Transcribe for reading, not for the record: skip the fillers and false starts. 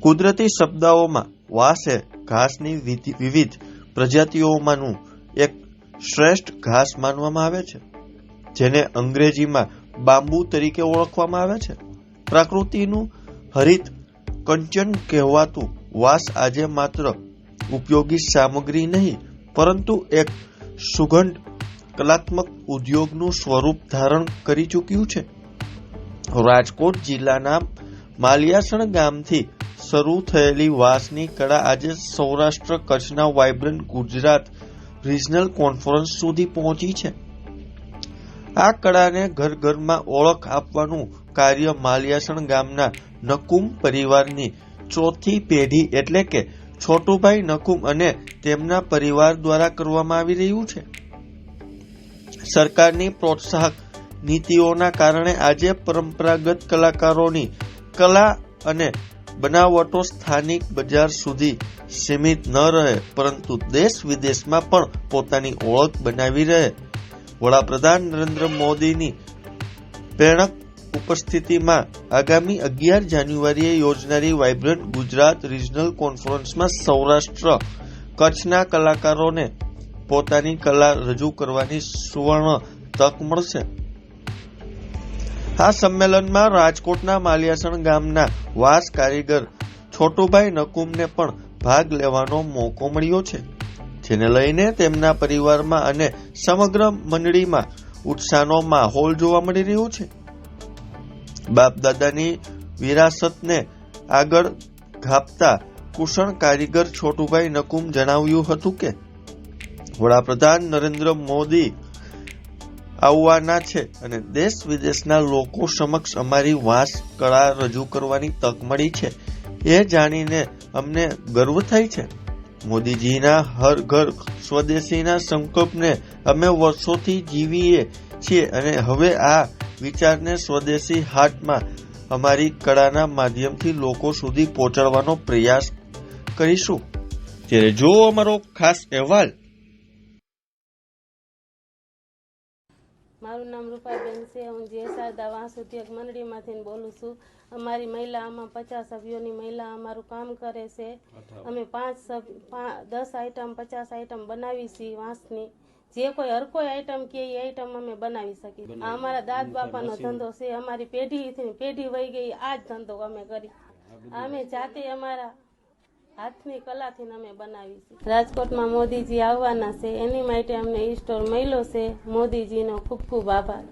કુદરતી શબ્દોમાં વાંસ એ ઘાસની વિવિધ પ્રજાતિઓમાંનું એક શ્રેષ્ઠ ઘાસ માનવામાં આવે છે, જેને અંગ્રેજીમાં બાંબુ તરીકે ઓળખવામાં આવે છે. પ્રકૃતિનું હરિત કંચન કહેવાતું વાંસ આજે માત્ર ઉપયોગી સામગ્રી નહીં, પરંતુ એક સુગંધ કલાત્મક ઉદ્યોગનું સ્વરૂપ ધારણ કરી ચૂક્યું છે. રાજકોટ જિલ્લાના માલિયાસણ ગામથી શરૂ થયેલી વાંસની કળા આજે સૌરાષ્ટ્ર કચ્છના વાઇબ્રન્ટ ગુજરાત રિજનલ કોન્ફરન્સ સુધી પહોંચી છે. આ કળાને ઘર ઘરમાં ઓળખ આપવાનું કાર્ય માલિયાસણ ગામના નકુમ પરિવારની ચોથી પેઢી એટલે કે છોટુભાઈ નકુમ અને તેમના પરિવાર દ્વારા કરવામાં આવી રહ્યું છે. સરકારની પ્રોત્સાહક નીતિઓના કારણે આજે પરંપરાગત કલાકારોની કલા અને બનાવટો સ્થાનિક બજાર સુધી સીમિત ન રહે, પરંતુ દેશ વિદેશમાં પણ પોતાની ઓળખ બનાવી રહે. વડાપ્રધાન નરેન્દ્ર મોદીની પ્રેરક ઉપસ્થિતિમાં આગામી 11 જાન્યુઆરીએ યોજાનારી વાઇબ્રન્ટ ગુજરાત રિજનલ કોન્ફરન્સમાં સૌરાષ્ટ્ર કચ્છના કલાકારોને પોતાની કલા રજૂ કરવાની સુવર્ણ તક મળશે. આ સંમેલનમાં રાજકોટના માલિયાસણ ગામના વાંસ કારીગર છોટુભાઈ નકુમને પણ ભાગ લેવાનો મોકો મળ્યો છે, જેને લઈને તેમના પરિવારમાં અને સમગ્ર મંડળીમાં ઉત્સાહનો માહોલ જોવા મળી રહ્યો છે. બાપ દાદાની વિરાસતને આગળ ગાપતા કુશળ કારીગર છોટુભાઈ નકુમ જણાવ્યું હતું કે વડાપ્રધાન નરેન્દ્ર મોદી આવવાના છે અને દેશ વિદેશના લોકો સમક્ષ અમારી વાંસ કળા રજૂ કરવાની તક મળી છે. એ જાણીને અમને ગર્વ થાય છે. મોદીજીના હર ઘર સ્વદેશીના સંકલ્પને અમે વર્ષોથી જીવીએ છીએ અને હવે આ વિચારને સ્વદેશી હાટમાં અમારી કળાના માધ્યમથી લોકો સુધી પહોંચાડવાનો પ્રયાસ કરીશું. ત્યારે જો અમારો ખાસ અહેવાલ. મારું નામ રૂપાબેન છે. હું જેસારદા વાંસ ઉદ્યોગ મંડળીમાંથી બોલું છું. અમારી મહિલા આમાં 50 સભ્યોની મહિલા અમારું કામ કરે છે. અમે 10 આઈટમ 50 આઈટમ બનાવી છીએ વાંસની. જે કોઈ હર કોઈ આઈટમ કે એ આઈટમ અમે બનાવી શકીએ. આ અમારા દાદ બાપાનો ધંધો છે. અમારી પેઢી વહી ગઈ આ જ ધંધો અમે કરી. અમે જાતે અમારા હાથની કલાથી અમે બનાવી છે. રાજકોટમાં મોદીજી આવવાના છે, એની માટે અમને ઈ સ્ટોર મળ્યો છે. મોદીજીનો ખૂબ ખૂબ આભાર.